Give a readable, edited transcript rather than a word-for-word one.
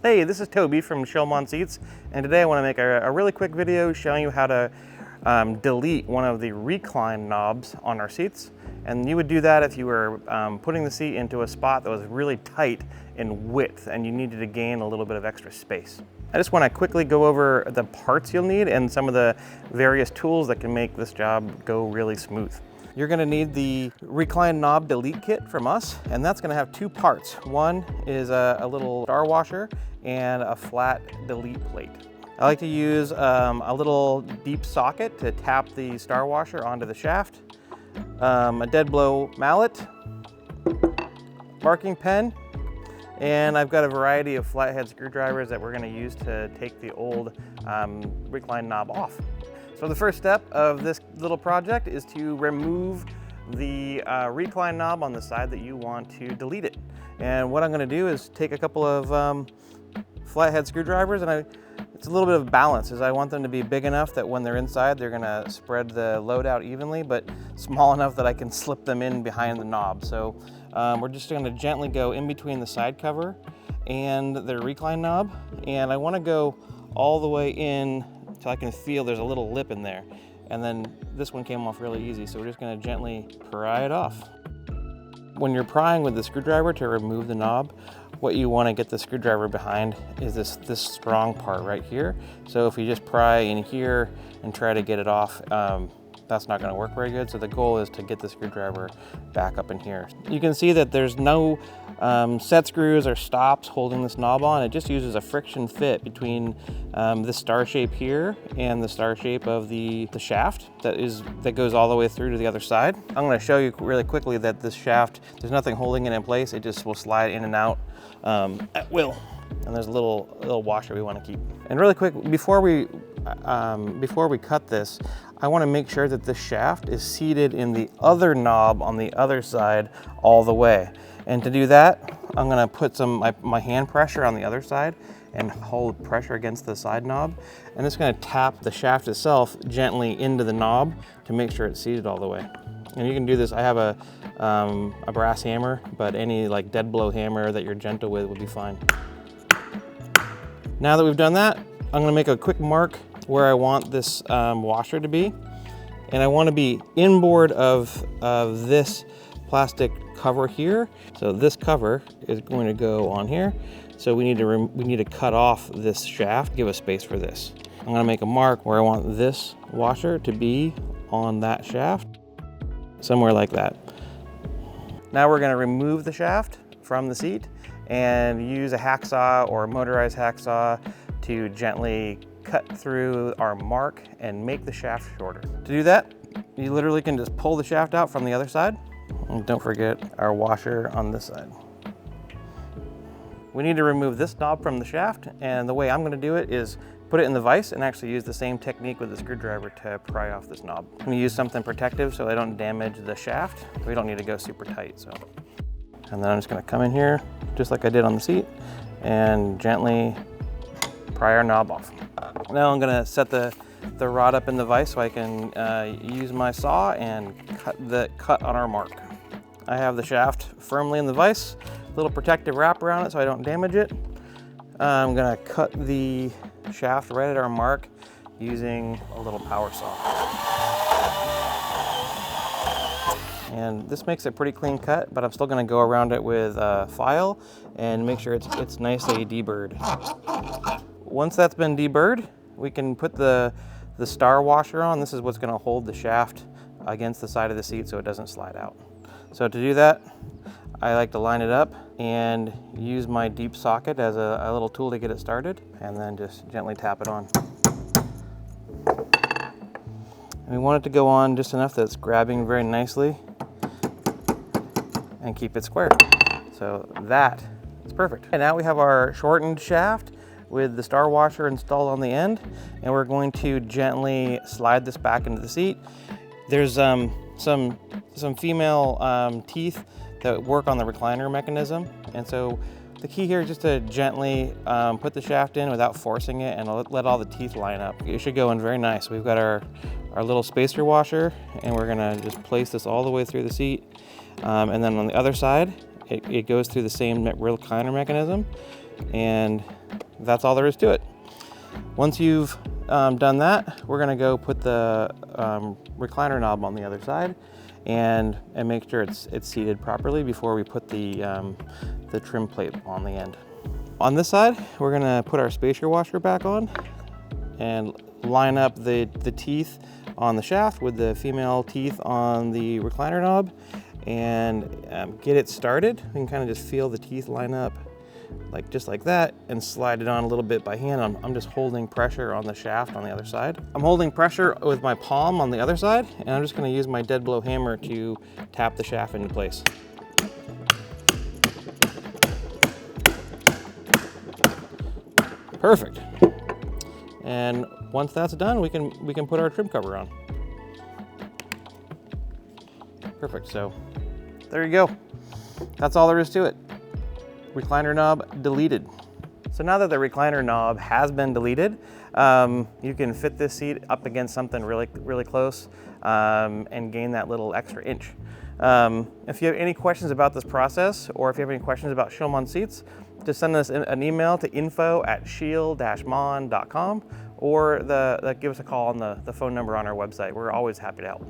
Hey, this is Toby from scheel-mann Seats, and today I want to make a really quick video showing you how to delete one of the recline knobs on our seats. And you would do that if you were putting the seat into a spot that was really tight in width and you needed to gain a little bit of extra space. I just want to quickly go over the parts you'll need and some of the various tools that can make this job go really smooth. You're going to need the recline knob delete kit from us, and that's going to have two parts. One is a little star washer and a flat delete plate. I like to use a little deep socket to tap the star washer onto the shaft, a dead blow mallet, marking pen, and I've got a variety of flathead screwdrivers that we're going to use to take the old recline knob off. So the first step of this little project is to remove the recline knob on the side that you want to delete it. And what I'm going to do is take a couple of flathead screwdrivers, and it's a little bit of balance, as I want them to be big enough that when they're inside they're going to spread the load out evenly, but small enough that I can slip them in behind the knob. So we're just going to gently go in between the side cover and the recline knob, and I want to go all the way in till I can feel there's a little lip in there. And then this one came off really easy, so we're just going to gently pry it off. When you're prying with the screwdriver to remove the knob, what you want to get the screwdriver behind is this strong part right here. So if you just pry in here and try to get it off, that's not going to work very good. So the goal is to get the screwdriver back up in here. You can see that there's no set screws or stops holding this knob on. It just uses a friction fit between this star shape here and the star shape of the shaft that goes all the way through to the other side. I'm going to show you really quickly that this shaft, there's nothing holding it in place. It just will slide in and out at will. And there's a little washer we want to keep. And really quick, before we cut this, I want to make sure that the shaft is seated in the other knob on the other side all the way. And to do that, I'm going to put my hand pressure on the other side and hold pressure against the side knob. And it's going to tap the shaft itself gently into the knob to make sure it's seated all the way. And you can do this. I have a brass hammer, but any like dead blow hammer that you're gentle with will be fine. Now that we've done that, I'm going to make a quick mark where I want this washer to be, and I want to be inboard of this plastic cover here. So this cover is going to go on here. So we need to cut off this shaft, give a space for this. I'm going to make a mark where I want this washer to be on that shaft, somewhere like that. Now we're going to remove the shaft from the seat and use a hacksaw or a motorized hacksaw to gently cut through our mark and make the shaft shorter. To do that, you literally can just pull the shaft out from the other side. And don't forget our washer on this side. We need to remove this knob from the shaft, and the way I'm going to do it is put it in the vise and actually use the same technique with the screwdriver to pry off this knob. I'm going to use something protective so I don't damage the shaft. We don't need to go super tight. And then I'm just going to come in here just like I did on the seat and gently pry our knob off. Now I'm going to set the rod up in the vise so I can use my saw and cut on our mark. I have the shaft firmly in the vise, a little protective wrap around it so I don't damage it. I'm going to cut the shaft right at our mark using a little power saw. And this makes a pretty clean cut, but I'm still going to go around it with a file and make sure it's nicely deburred. Once that's been deburred, we can put the star washer on. This is what's going to hold the shaft against the side of the seat so it doesn't slide out. So to do that, I like to line it up and use my deep socket as a little tool to get it started, and then just gently tap it on. And we want it to go on just enough that it's grabbing very nicely and keep it square. So that is perfect. And now we have our shortened shaft with the star washer installed on the end, and we're going to gently slide this back into the seat. There's some female teeth that work on the recliner mechanism, and so the key here is just to gently put the shaft in without forcing it and let all the teeth line up. It should go in very nice. We've got our little spacer washer, and we're gonna just place this all the way through the seat, and then on the other side it goes through the same recliner mechanism. And that's all there is to it. Once you've done that, we're gonna go put the recliner knob on the other side and make sure it's seated properly before we put the trim plate on the end. On this side, we're gonna put our spacer washer back on and line up the teeth on the shaft with the female teeth on the recliner knob and get it started. You can kind of just feel the teeth line up just like that and slide it on a little bit by hand. I'm just holding pressure on the shaft on the other side. I'm holding pressure with my palm on the other side, and I'm just gonna use my dead blow hammer to tap the shaft into place. Perfect. And once that's done, we can put our trim cover on. Perfect, so there you go. That's all there is to it. Recliner knob deleted. So now that the recliner knob has been deleted, you can fit this seat up against something really close and gain that little extra inch. If you have any questions about this process, or if you have any questions about scheel-mann seats, just send us an email to info@scheel-mann.com or give us a call on the phone number on our website. We're always happy to help.